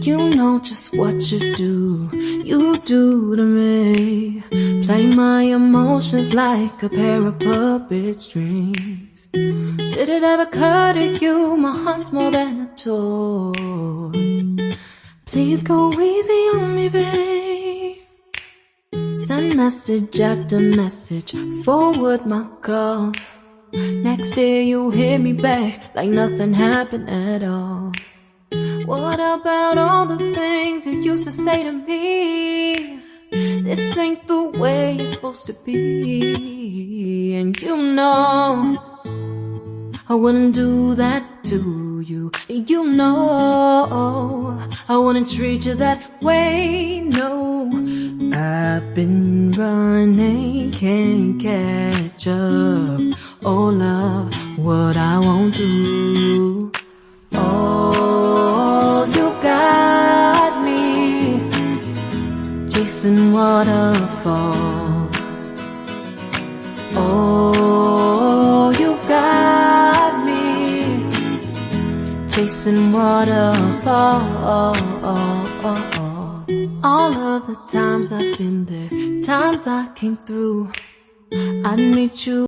You know just what you do to me. Play my emotions like a pair of puppet strings. Did it ever occur to you my heart's more than a toy? Please go easy on me, babe. Send message after message, forward my calls. Next day you hit me back like nothing happened at all. What about all the things you used to say to me? This ain't the way it's supposed to be. And you know I wouldn't do that to you. You know I wouldn't treat you that way, no. I've been running, can't catch up. Oh love, what I won't do. Oh, you got me chasing waterfalls. Oh, you got me chasing waterfalls. All of the times I've been there, times I came through, I'd meet you